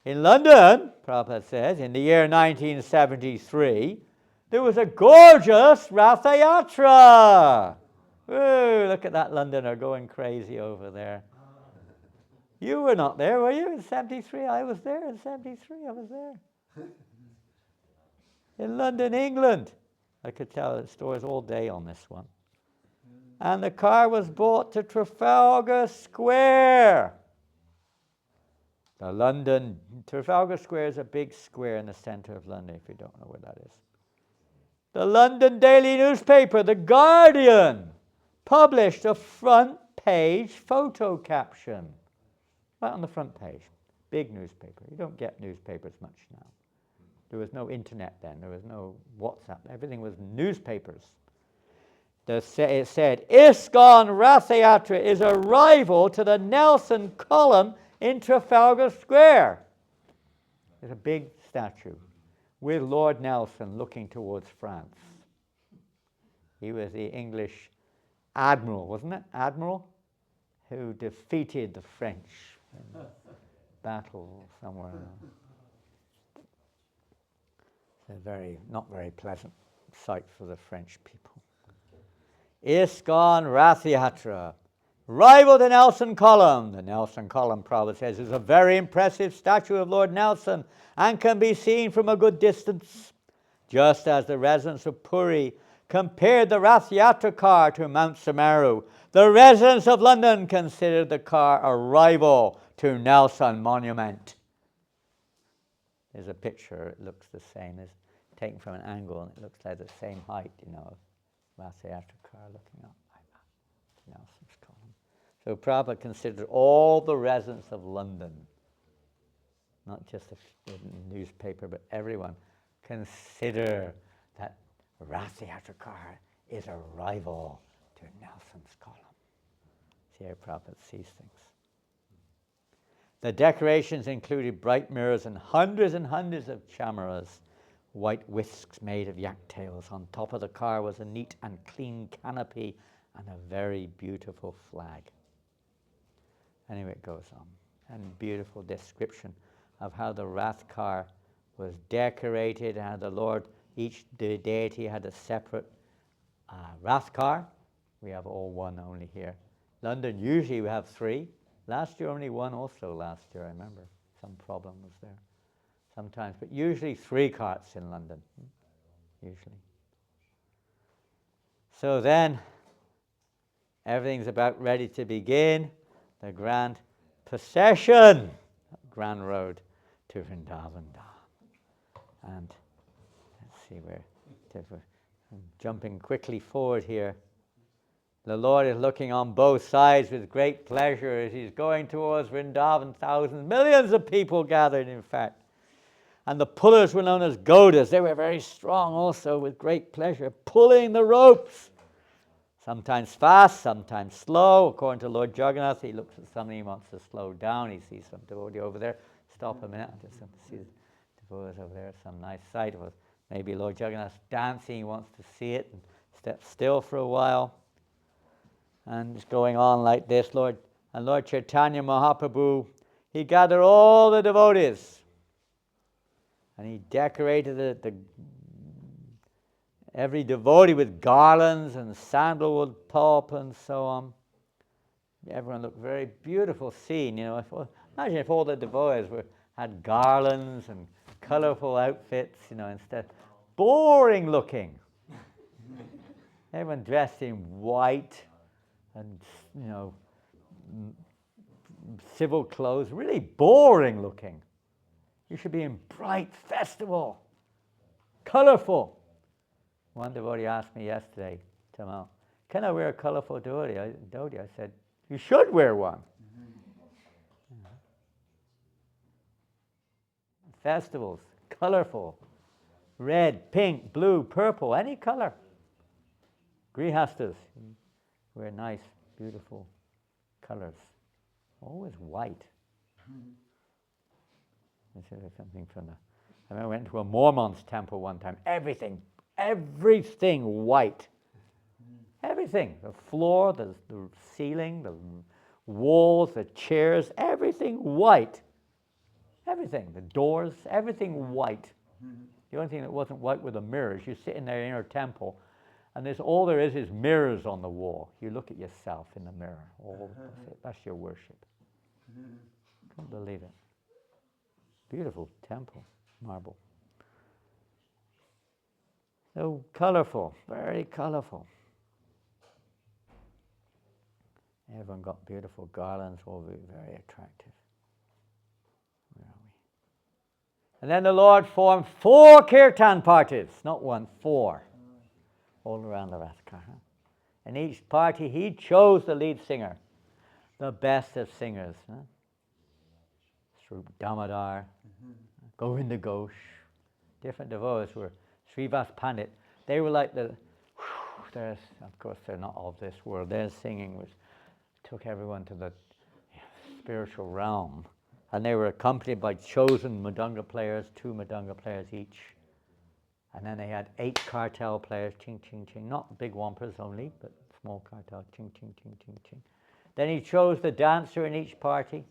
In London, Prabhupada says, in the year 1973, there was a gorgeous Ratha Yatra. Ooh, look at that Londoner going crazy over there. You were not there, were you, in 73? I was there in 73, I was there. In London, England. I could tell stories all day on this one. And the car was brought to Trafalgar Square. Trafalgar Square is a big square in the center of London, if you don't know where that is. The London daily newspaper, The Guardian, published a front page photo caption. Right on the front page. Big newspaper. You don't get newspapers much now. There was no internet then. There was no WhatsApp. Everything was newspapers. It said, ISKCON Ratha Yatra is a rival to the Nelson column in Trafalgar Square. There's a big statue with Lord Nelson looking towards France. He was the English admiral, wasn't it? Admiral, who defeated the French in battle somewhere. It's a not very pleasant sight for the French people. ISKCON Ratha Yatra, rival to Nelson Column. The Nelson Column, Prabhupada says, is a very impressive statue of Lord Nelson and can be seen from a good distance. Just as the residents of Puri compared the Ratha Yatra car to Mount Sumeru, the residents of London considered the car a rival to Nelson Monument. There's a picture, it looks the same. It's taken from an angle and it looks like the same height, Ratha Yatra car looking up like that. Nelson's Column. So Prabhupada considered all the residents of London, not just the newspaper, but everyone, consider that Ratha Yatra car is a rival to Nelson's Column. See how Prabhupada sees things. The decorations included bright mirrors and hundreds of chamaras, white whisks made of yak tails. On top of the car was a neat and clean canopy and a very beautiful flag. Anyway, it goes on. And beautiful description of how the Rath car was decorated, and the Lord, each deity had a separate Rath car. We have all one only here. London, usually we have 3. Last year only 1 also last year, I remember. Some problem was there sometimes, but usually 3 carts in London, usually. So then, everything's about ready to begin. The grand procession, Grand Road to Vrindavan Dham. And let's see where, I'm jumping quickly forward here. The Lord is looking on both sides with great pleasure as he's going towards Vrindavan. Thousands, millions of people gathered, in fact. And the pullers were known as Godas. They were very strong also, with great pleasure, pulling the ropes. Sometimes fast, sometimes slow. According to Lord Jagannath, he looks at something he wants to slow down. He sees some devotee over there. Stop a minute, I just want to see the devotees over there. Some nice sight. It was maybe Lord Jagannath dancing. He wants to see it and step still for a while. And it's going on like this. Lord Chaitanya Mahaprabhu, he gathered all the devotees. And he decorated every devotee with garlands and sandalwood pulp and so on. Everyone looked very beautiful scene. Imagine if all the devotees had garlands and colorful outfits, instead. Boring looking. Everyone dressed in white and, civil clothes, really boring looking. You should be in bright festival, colorful. One devotee asked me yesterday, Tamal, can I wear a colorful dhoti? I said, you should wear one. Festivals, colorful, red, pink, blue, purple, any color. Grihastas wear nice, beautiful colors. Always white. This is something from I remember I went to a Mormon's temple one time. Everything white. Everything. The floor, the ceiling, the walls, the chairs, everything white. Everything. The doors, everything white. The only thing that wasn't white were the mirrors. You sit in their inner temple, and all there is mirrors on the wall. You look at yourself in the mirror. That's your worship. Can't believe it. Beautiful temple, marble. So colorful, very colorful. Everyone got beautiful garlands, all very attractive. Where are we? And then the Lord formed 4 kirtan parties, not 1, 4, all around the Rathkar. And each party, he chose the lead singer, the best of singers. Sri Damodar, Govinda Ghosh, different devotees were Srivas Pandit. They were like of course they're not of this world. Their singing took everyone to the spiritual realm. And they were accompanied by chosen Madanga players, 2 Madanga players each. And then they had 8 cartel players, ching, ching, ching. Not big wampers only, but small kartal, ching, ching, ching, ching, ching. Then he chose the dancer in each party.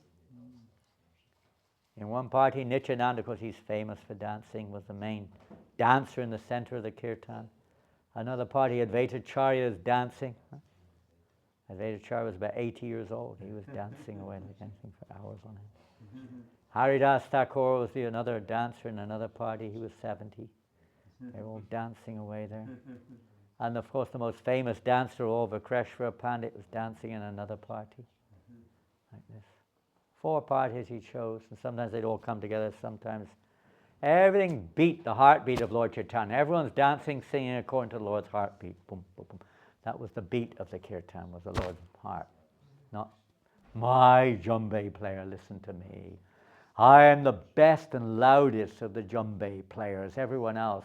In one party, Nityananda, because he's famous for dancing, was the main dancer in the center of the kirtan. Another party, Advaitacharya, is dancing. Advaitacharya was about 80 years old. He was dancing away, dancing for hours on end. Haridas Thakur was another dancer in another party. He was 70. They were all dancing away there. And of course, the most famous dancer of all, Vakreshwara Pandit, was dancing in another party, like this. 4 parties he chose, and sometimes they'd all come together. Sometimes everything beat the heartbeat of Lord Chaitanya. Everyone's dancing, singing according to the Lord's heartbeat. Boom, boom, boom. That was the beat of the kirtan, was the Lord's heart. Not my djembe player, listen to me. I am the best and loudest of the djembe players. Everyone else,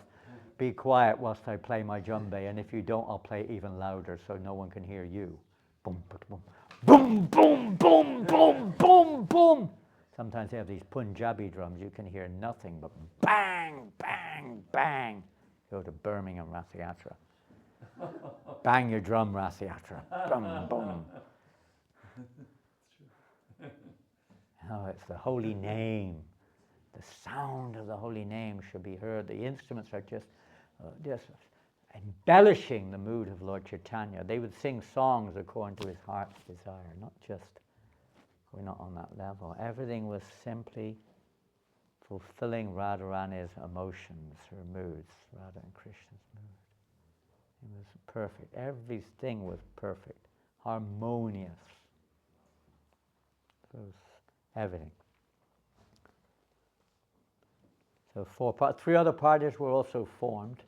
be quiet whilst I play my djembe, and if you don't, I'll play even louder so no one can hear you. Boom, boom, boom, boom, boom, boom, boom, boom. Sometimes they have these Punjabi drums. You can hear nothing but bang, bang, bang. Go to Birmingham Ratha Yatra. Bang your drum, Ratha Yatra. Boom, boom. Oh, it's the holy name. The sound of the holy name should be heard. The instruments are just embellishing the mood of Lord Chaitanya. They would sing songs according to his heart's desire, not just, we're not on that level. Everything was simply fulfilling Radharani's emotions, her moods, Radha and Krishna's mood. It was perfect. Everything was perfect, harmonious. It was everything. So 3 other parties were also formed.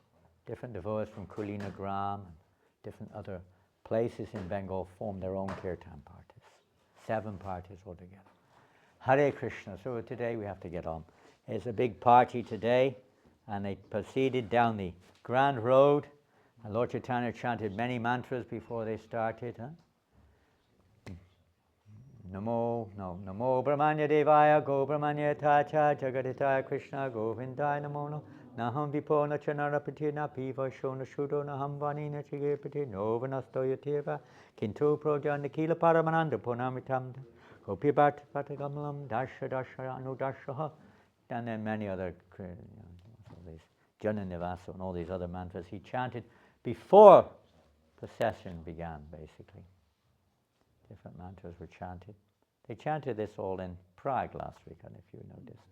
Different devotees from Kulinagram and different other places in Bengal formed their own kirtan parties. 7 parties altogether. Hare Krishna. So today we have to get on. It's a big party today, and they proceeded down the Grand Road, and Lord Chaitanya chanted many mantras before they started. Namo Brahmanya Devaya Go Brahmanya Tacha Jagaditaya Krishna Govindaya Namo No Naham Vipona Chanarapati Napiva Shona Shudo Naham Vani Nachigepati Novanastoyativa Kintu Projanda Kila Paramananda Ponamitam Gopibat Patagamalam Dasha Dasha Anudashaha, and then many other these Jananivasa and all these other mantras he chanted before procession began, basically. Different mantras were chanted. They chanted this all in Prague last week, and if you noticed.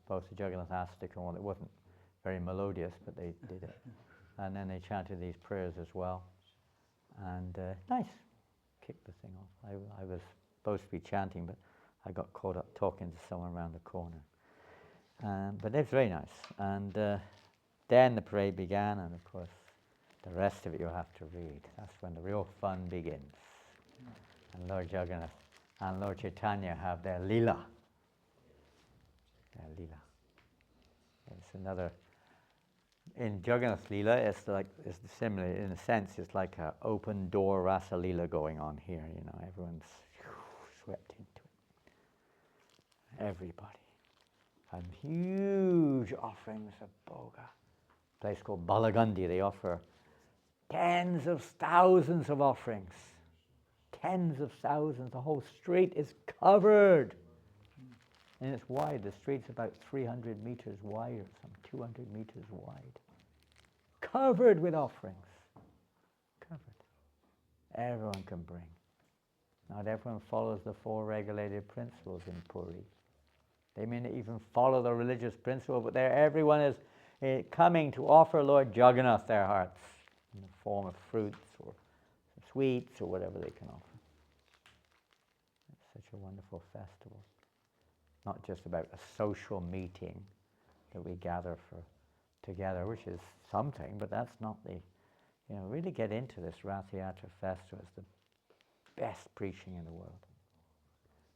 Both the jaganathastakam one, it wasn't very melodious, but they did it. And then they chanted these prayers as well. And nice. Kicked the thing off. I was supposed to be chanting, but I got caught up talking to someone around the corner. But it was very nice. And then the parade began, and of course, the rest of it you'll have to read. That's when the real fun begins. And Lord Jagannath and Lord Chaitanya have their lila. Their lila. It's another. In Jagannath's lila, it's similar in a sense. It's like an open door rasa lila going on here. You know, everyone's swept into it. Everybody. And huge offerings of bhoga. A place called Balagandi. They offer tens of thousands of offerings. Tens of thousands. The whole street is covered. And it's wide. The street's about 300 meters wide or some 200 meters wide. Covered with offerings. Covered. Everyone can bring. Not everyone follows the 4 regulated principles in Puri. They may not even follow the religious principle, but everyone is coming to offer Lord Jagannath their hearts in the form of fruits or sweets or whatever they can offer. It's such a wonderful festival. Not just about a social meeting that we gather for together, which is something, but that's not the, really get into this Ratha Yatra festival. It's the best preaching in the world.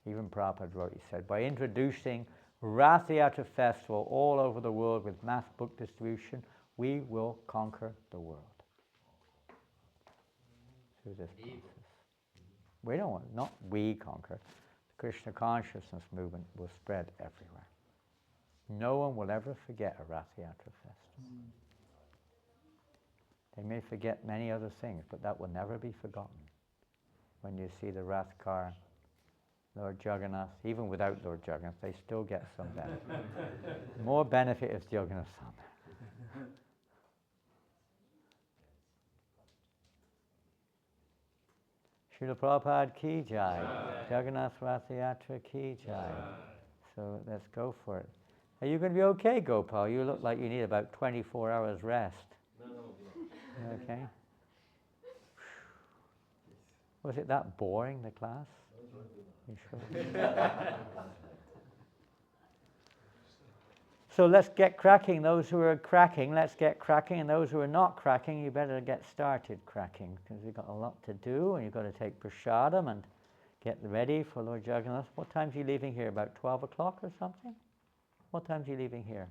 Even Prabhupada wrote, he said, by introducing Ratha Yatra festival all over the world with mass book distribution, we will conquer the world. Through this process. We don't want, not we conquer. The Krishna consciousness movement will spread everywhere. No one will ever forget a Ratha Yatra festival. They may forget many other things, but that will never be forgotten. When you see the Rath car, Lord Jagannath, even without Lord Jagannath, they still get some benefit. More benefit if Jagannath's on there. Srila Prabhupada ki jai. Jagannath Ratha Yatra ki jai. So let's go for it. Are you going to be okay, Gopal? You look like you need about 24 hours rest. You okay? Was it that boring, the class? You sure? So let's get cracking. Those who are cracking, let's get cracking. And those who are not cracking, you better get started cracking, because we've got a lot to do, and you've got to take prasadam and get ready for Lord Jagannath. What time's he leaving here? About 12 o'clock or something? What time's he leaving here?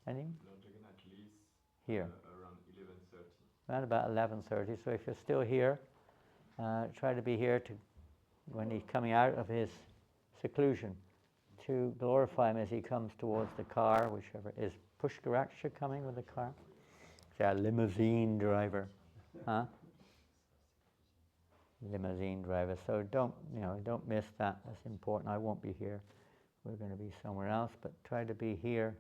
Any?
Lord Jagannath leaves
Here.
Around 11:30.
Around about 11:30. So if you're still here, try to be here when he's coming out of his seclusion, to glorify him as he comes towards the car, whichever. Is Pushkaraksha coming with the car? Is that a limousine driver? Huh? Limousine driver. So don't miss that. That's important. I won't be here. We're going to be somewhere else, but try to be here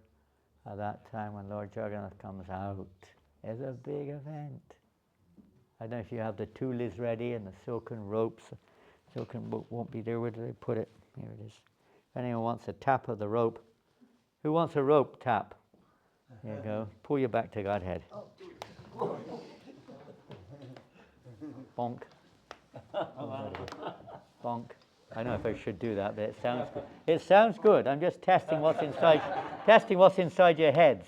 at that time when Lord Jagannath comes out. It's a big event. I don't know if you have the tulis ready and the silken ropes. Silken rope won't be there. Where did I put it? Here it is. If anyone wants a tap of the rope, who wants a rope tap? There you go. Pull you back to Godhead. Bonk. Bonk. I don't know if I should do that, but it sounds good. It sounds good. I'm just testing what's inside your heads.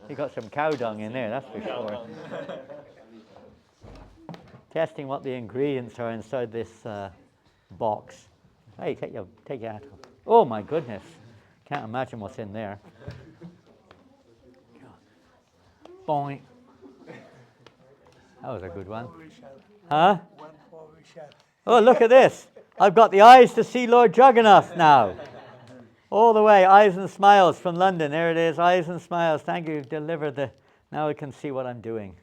You got some cow dung in there, that's for sure. Testing what the ingredients are inside this box. Hey, take your hat off. Oh my goodness! Can't imagine what's in there. Boing. That was a good one. Huh? Oh, look at this. I've got the eyes to see Lord Jagannath now. All the way, eyes and smiles from London. There it is, eyes and smiles. Thank you, you've delivered the... Now I can see what I'm doing.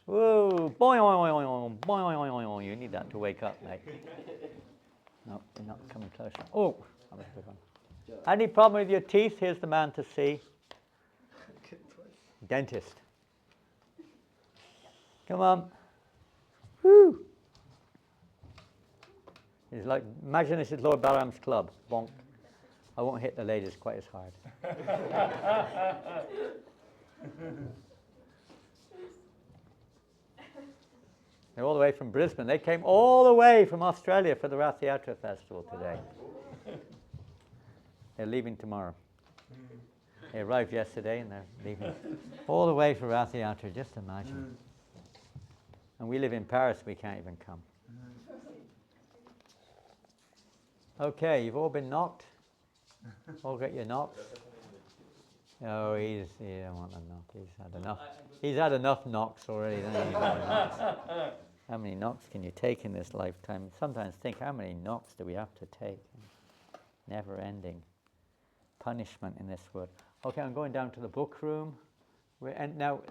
Whoa, boing, boing, boing, boing, boing. You need that to wake up, mate. No, you're not coming closer. Oh, that was a good one. Any problem with your teeth? Here's the man to see. Dentist. Come on. Woo. It's like, imagine this is Lord Balaram's club. Bonk. I won't hit the ladies quite as hard. They're all the way from Brisbane. They came all the way from Australia for the Ratha Yatra festival today. They're leaving tomorrow. They arrived yesterday and they're leaving all the way for Ratha Yatra. Just imagine. And we live in Paris. We can't even come. Okay, you've all been knocked. All got your knocks. Oh, he don't want a knock. He's had enough. He's had enough knocks already. How many knocks can you take in this lifetime? Sometimes think, how many knocks do we have to take? Never ending punishment in this world. Okay, I'm going down to the book room. And now,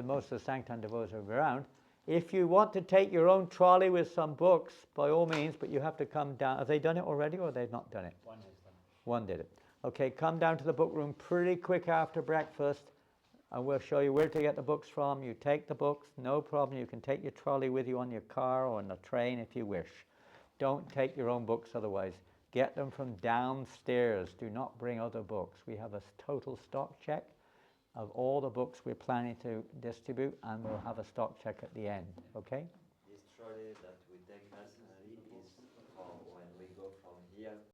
most of the Sanctum devotees are around. If you want to take your own trolley with some books, by all means, but you have to come down. Have they done it already, or they've not done it?
One has done it.
One did it. Okay, come down to the book room pretty quick after breakfast, and we'll show you where to get the books from. You take the books, no problem. You can take your trolley with you on your car or on the train if you wish. Don't take your own books otherwise. Get them from downstairs. Do not bring other books. We have a total stock check of all the books we're planning to distribute, and we'll have a stock check at the end, okay?
This trolley that we take